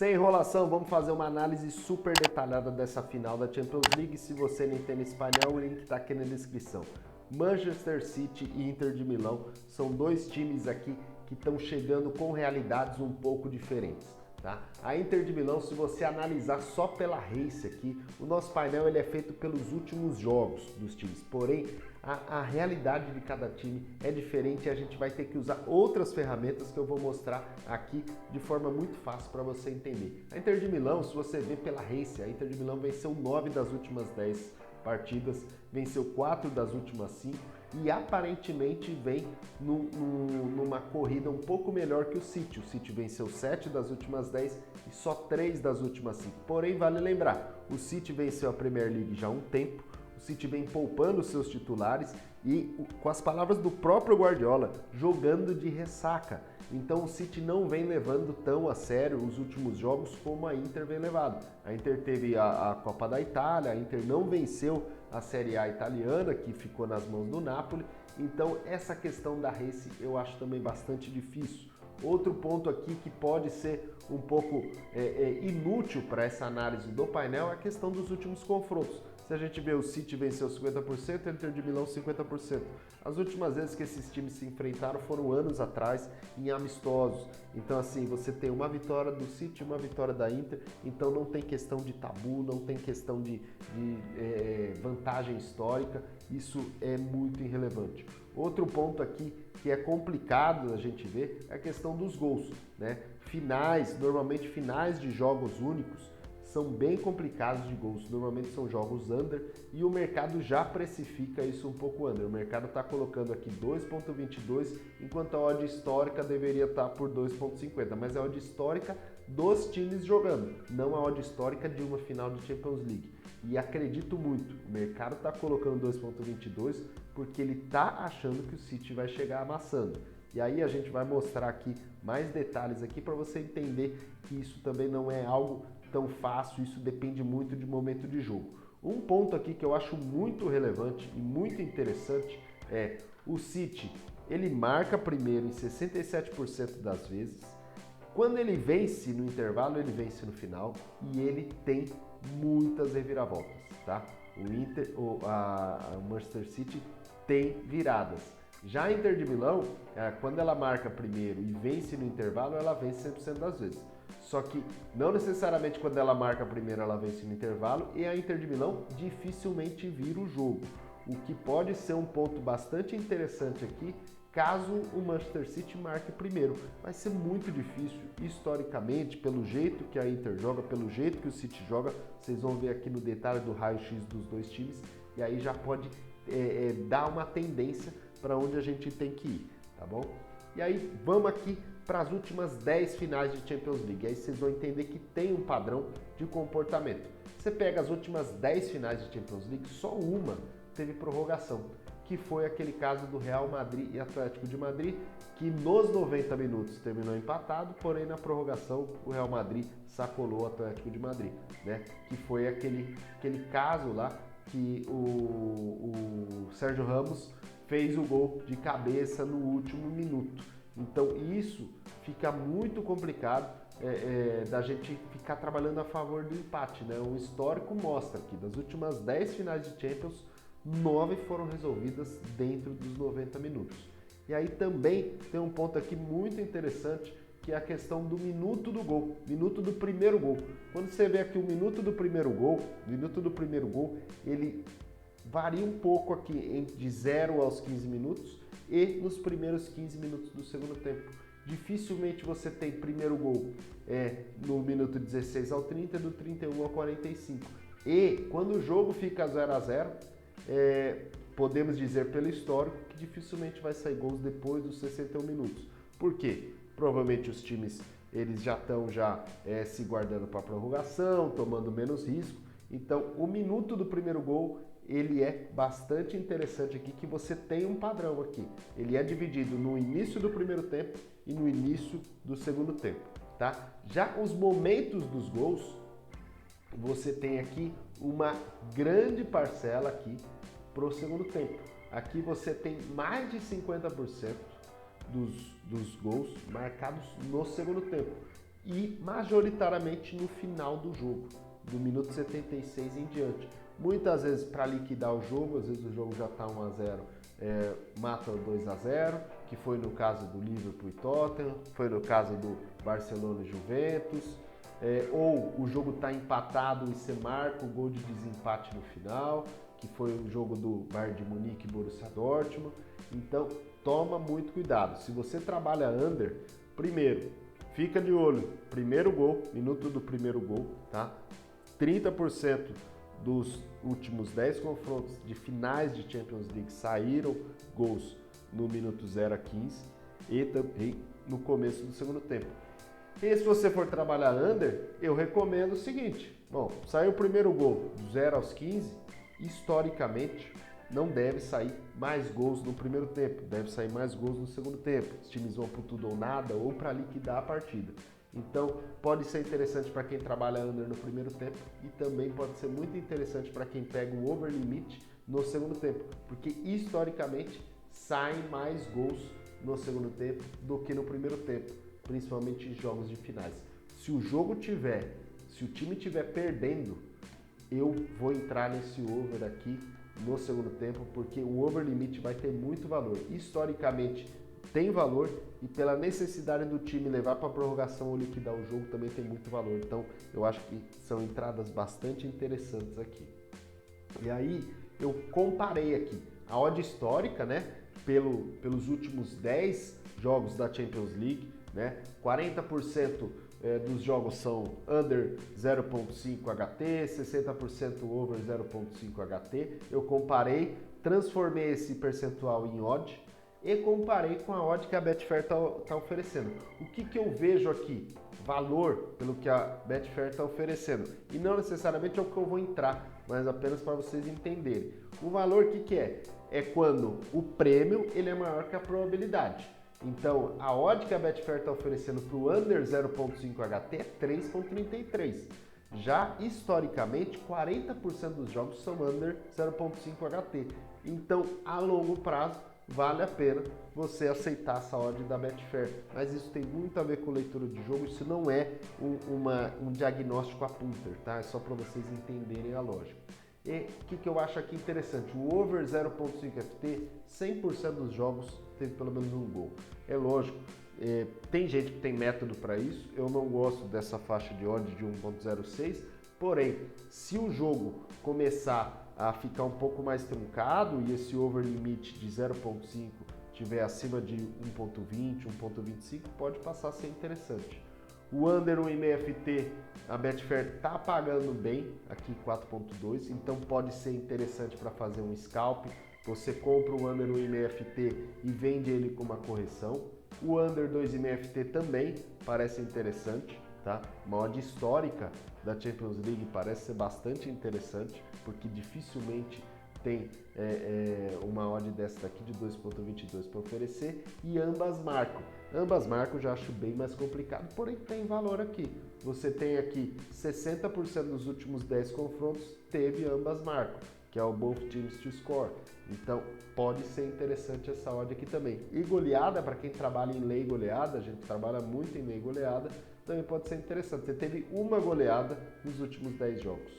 Sem enrolação, vamos fazer uma análise super detalhada dessa final da Champions League. Se você não tem nesse painel, o link está aqui na descrição. Manchester City e Inter de Milão são dois times aqui que estão chegando com realidades um pouco diferentes. Tá? A Inter de Milão, se você analisar só pela race aqui, o nosso painel ele é feito pelos últimos jogos dos times, porém a realidade de cada time é diferente e a gente vai ter que usar outras ferramentas que eu vou mostrar aqui de forma muito fácil para você entender. A Inter de Milão, se você ver pela race, a Inter de Milão venceu 9 das últimas 10 partidas, venceu 4 das últimas 5 e aparentemente vem numa corrida um pouco melhor que o City. O City venceu 7 das últimas 10 e só 3 das últimas 5. Porém, vale lembrar, o City venceu a Premier League já há um tempo, o City vem poupando seus titulares e, com as palavras do próprio Guardiola, jogando de ressaca. Então o City não vem levando tão a sério os últimos jogos como a Inter vem levado. A Inter teve a Copa da Itália, a Inter não venceu a Série A italiana, que ficou nas mãos do Napoli. Então essa questão da race eu acho também bastante difícil. Outro ponto aqui que pode ser um pouco inútil para essa análise do painel é a questão dos últimos confrontos. Se a gente vê o City venceu 50%, a Inter de Milão 50%. As últimas vezes que esses times se enfrentaram foram anos atrás, em amistosos. Então assim, você tem uma vitória do City e uma vitória da Inter, então não tem questão de tabu, não tem questão de vantagem histórica, isso é muito irrelevante. Outro ponto aqui que é complicado a gente ver é a questão dos gols, né? Normalmente finais de jogos únicos, são bem complicados de gols, normalmente são jogos under e o mercado já precifica isso um pouco under. O mercado está colocando aqui 2,22, enquanto a odd histórica deveria estar por 2,50, mas é a odd histórica dos times jogando, não a odd histórica de uma final de Champions League. E acredito muito, o mercado está colocando 2,22 porque ele está achando que o City vai chegar amassando. E aí a gente vai mostrar aqui mais detalhes aqui para você entender que isso também não é algo tão fácil, isso depende muito de momento de jogo. Um ponto aqui que eu acho muito relevante e muito interessante é o City, ele marca primeiro em 67% das vezes, quando ele vence no intervalo, ele vence no final e ele tem muitas reviravoltas, tá? O Manchester City tem viradas. Já a Inter de Milão, quando ela marca primeiro e vence no intervalo, ela vence 100% das vezes. Só que não necessariamente quando ela marca primeiro ela vence no intervalo e a Inter de Milão dificilmente vira o jogo. O que pode ser um ponto bastante interessante aqui, caso o Manchester City marque primeiro. Vai ser muito difícil, historicamente, pelo jeito que a Inter joga, pelo jeito que o City joga. Vocês vão ver aqui no detalhe do raio-x dos dois times e aí já pode dar uma tendência para onde a gente tem que ir, tá bom? E aí vamos aqui para as últimas 10 finais de Champions League. Aí vocês vão entender que tem um padrão de comportamento. Você pega as últimas 10 finais de Champions League, só uma teve prorrogação, que foi aquele caso do Real Madrid e Atlético de Madrid, que nos 90 minutos terminou empatado, porém na prorrogação o Real Madrid sacolou o Atlético de Madrid, né? Que foi aquele caso lá que o Sérgio Ramos fez o gol de cabeça no último minuto. Então isso fica muito complicado da gente ficar trabalhando a favor do empate, né? O histórico mostra que das últimas 10 finais de Champions, 9 foram resolvidas dentro dos 90 minutos. E aí também tem um ponto aqui muito interessante, que é a questão do minuto do gol, minuto do primeiro gol. Quando você vê aqui o minuto do primeiro gol, ele varia um pouco aqui de 0 aos 15 minutos e nos primeiros 15 minutos do segundo tempo. Dificilmente você tem primeiro gol no minuto 16 ao 30, do 31 ao 45. E quando o jogo fica 0 a 0, podemos dizer pelo histórico que dificilmente vai sair gols depois dos 61 minutos. Por quê? Provavelmente os times eles já estão se guardando para a prorrogação, tomando menos risco. Então o minuto do primeiro gol ele é bastante interessante aqui, que você tem um padrão aqui. Ele é dividido no início do primeiro tempo e no início do segundo tempo, tá? Já os momentos dos gols, você tem aqui uma grande parcela aqui para o segundo tempo. Aqui você tem mais de 50% dos gols marcados no segundo tempo. e majoritariamente no final do jogo, do minuto 76 em diante. Muitas vezes para liquidar o jogo, às vezes o jogo já está 1-0, mata 2-0, que foi no caso do Liverpool e Tottenham, foi no caso do Barcelona e Juventus, ou o jogo está empatado e você marca o gol de desempate no final, que foi o jogo do Bayern de Munique e Borussia Dortmund. Então toma muito cuidado. Se você trabalha under, primeiro, fica de olho, primeiro gol, minuto do primeiro gol, tá? 30% dos últimos 10 confrontos de finais de Champions League saíram gols no minuto 0 a 15 e também no começo do segundo tempo. E se você for trabalhar under, eu recomendo o seguinte: bom, saiu o primeiro gol do 0 aos 15, historicamente não deve sair mais gols no primeiro tempo, deve sair mais gols no segundo tempo. Os times vão por tudo ou nada ou para liquidar a partida. Então pode ser interessante para quem trabalha under no primeiro tempo e também pode ser muito interessante para quem pega o over limit no segundo tempo, porque historicamente saem mais gols no segundo tempo do que no primeiro tempo, principalmente em jogos de finais. Se o time estiver perdendo, eu vou entrar nesse over aqui no segundo tempo, porque o over limit vai ter muito valor. Historicamente tem valor e pela necessidade do time levar para a prorrogação ou liquidar o jogo também tem muito valor. Então eu acho que são entradas bastante interessantes aqui. E aí eu comparei aqui a odd histórica, né, pelos últimos 10 jogos da Champions League, né, 40% dos jogos são under 0.5 HT, 60% over 0.5 HT. Eu comparei, transformei esse percentual em odd e comparei com a odd que a Betfair está oferecendo. O que eu vejo aqui? Valor pelo que a Betfair está oferecendo. E não necessariamente é o que eu vou entrar, mas apenas para vocês entenderem. O valor, o que é? É quando o prêmio ele é maior que a probabilidade. Então, a odd que a Betfair está oferecendo para o under 0.5 HT é 3.33. Já, historicamente, 40% dos jogos são under 0.5 HT. Então, a longo prazo, vale a pena você aceitar essa odd da Betfair. Mas isso tem muito a ver com leitura de jogo, isso não é um diagnóstico a punter, tá? É só para vocês entenderem a lógica. E o que eu acho aqui interessante? O over 0.5 FT, 100% dos jogos teve pelo menos um gol. É lógico, tem gente que tem método para isso, eu não gosto dessa faixa de odd de 1.06, porém, se o jogo começar a ficar um pouco mais truncado e esse over limite de 0.5 tiver acima de 1.20, 1.25, pode passar a ser interessante. O under 1,5 FT, a Betfair está pagando bem, aqui 4.2, então pode ser interessante para fazer um scalp. Você compra o under 1,5 FT e vende ele com uma correção. O under 2,5 FT também parece interessante, tá? Uma odd histórica da Champions League parece ser bastante interessante, porque dificilmente tem uma odd dessa daqui de 2.22 para oferecer, e ambas marcam. Ambas marcam, já acho bem mais complicado, porém tem valor aqui. Você tem aqui 60% dos últimos 10 confrontos teve ambas marcam, que é o both teams to score. Então pode ser interessante essa odd aqui também. E goleada, para quem trabalha em lei goleada, a gente trabalha muito em lei goleada, também pode ser interessante. Você teve uma goleada nos últimos 10 jogos.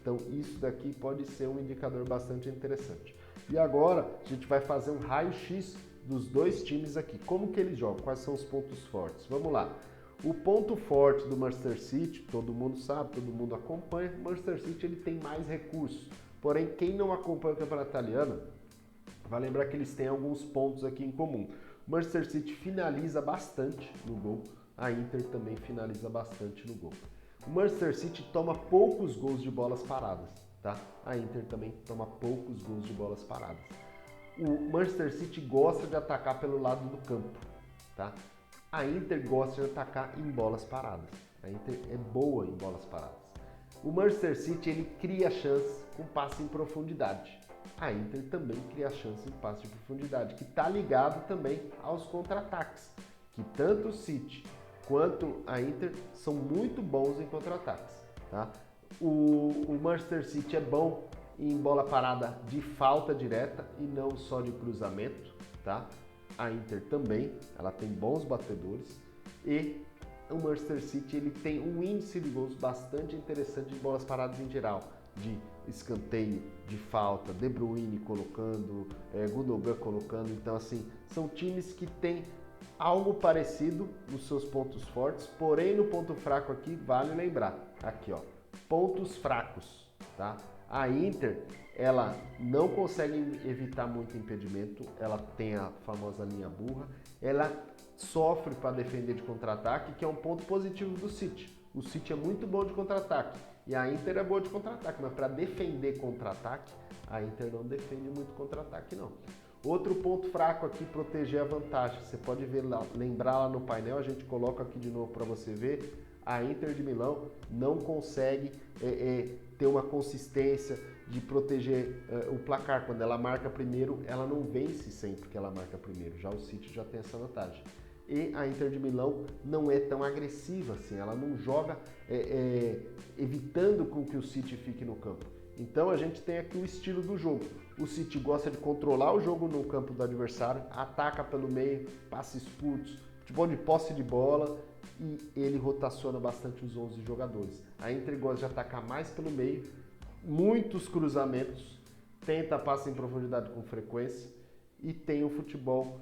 Então isso daqui pode ser um indicador bastante interessante. E agora a gente vai fazer um raio-x dos dois times aqui. Como que eles jogam? Quais são os pontos fortes? Vamos lá. O ponto forte do Manchester City, todo mundo sabe, todo mundo acompanha. O Manchester City ele tem mais recursos. Porém, quem não acompanha o campeonato italiano vai lembrar que eles têm alguns pontos aqui em comum. O Manchester City finaliza bastante no gol. A Inter também finaliza bastante no gol. O Manchester City toma poucos gols de bolas paradas, tá? A Inter também toma poucos gols de bolas paradas. O Manchester City gosta de atacar pelo lado do campo, tá? A Inter gosta de atacar em bolas paradas. A Inter é boa em bolas paradas. O Manchester City ele cria chance com passe em profundidade. A Inter também cria chance em passe de profundidade, que está ligado também aos contra-ataques, que tanto o City quanto a Inter são muito bons em contra-ataques, tá? O Manchester City é bom em bola parada de falta direta e não só de cruzamento, tá? A Inter também, ela tem bons batedores e o Manchester City ele tem um índice de gols bastante interessante de bolas paradas em geral, de escanteio, de falta, De Bruyne colocando, Gundogan colocando. Então, assim, são times que têm algo parecido nos seus pontos fortes, porém no ponto fraco aqui, vale lembrar, aqui ó, pontos fracos, tá? A Inter, ela não consegue evitar muito impedimento, ela tem a famosa linha burra, ela sofre para defender de contra-ataque, que é um ponto positivo do City. O City é muito bom de contra-ataque e a Inter é boa de contra-ataque, mas para defender contra-ataque, a Inter não defende muito contra-ataque não. Outro ponto fraco aqui, proteger a vantagem. Você pode ver lá, lembrar lá no painel, a gente coloca aqui de novo para você ver. A Inter de Milão não consegue ter uma consistência de proteger o placar. Quando ela marca primeiro, ela não vence sempre que ela marca primeiro. Já o City já tem essa vantagem. E a Inter de Milão não é tão agressiva assim, ela não joga evitando com que o City fique no campo. Então a gente tem aqui o estilo do jogo. O City gosta de controlar o jogo no campo do adversário, ataca pelo meio, passes curtos, futebol de posse de bola e ele rotaciona bastante os 11 jogadores. A Inter gosta de atacar mais pelo meio, muitos cruzamentos, tenta passe em profundidade com frequência e tem o futebol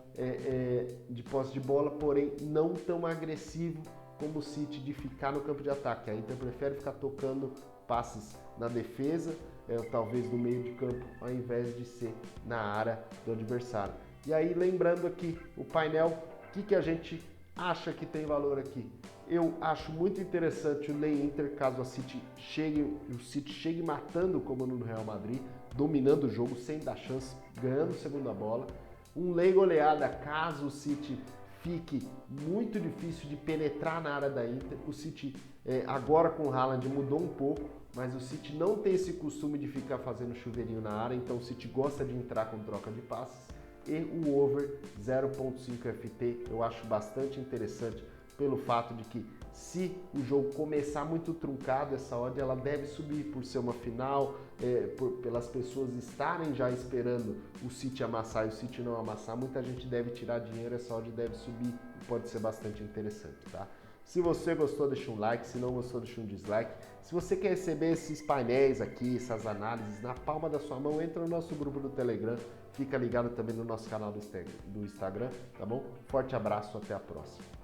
de posse de bola, porém não tão agressivo como o City de ficar no campo de ataque. A Inter prefere ficar tocando passes na defesa, talvez no meio de campo, ao invés de ser na área do adversário. E aí, lembrando aqui o painel, o que a gente acha que tem valor aqui? Eu acho muito interessante o Lei Inter, caso o City chegue matando como no Real Madrid, dominando o jogo sem dar chance, ganhando segunda bola. Um Lei goleada, caso o City fique muito difícil de penetrar na área da Inter. O City, agora com o Haaland, mudou um pouco, mas o City não tem esse costume de ficar fazendo chuveirinho na área, então o City gosta de entrar com troca de passes. E o over 0.5 FT eu acho bastante interessante pelo fato de que se o jogo começar muito truncado, essa odd ela deve subir por ser uma final, pelas pessoas estarem já esperando o City amassar e o City não amassar, muita gente deve tirar dinheiro, essa odd deve subir e pode ser bastante interessante, tá? Se você gostou, deixa um like, se não gostou, deixa um dislike. Se você quer receber esses painéis aqui, essas análises na palma da sua mão, entra no nosso grupo do Telegram, fica ligado também no nosso canal do Instagram, tá bom? Forte abraço, até a próxima.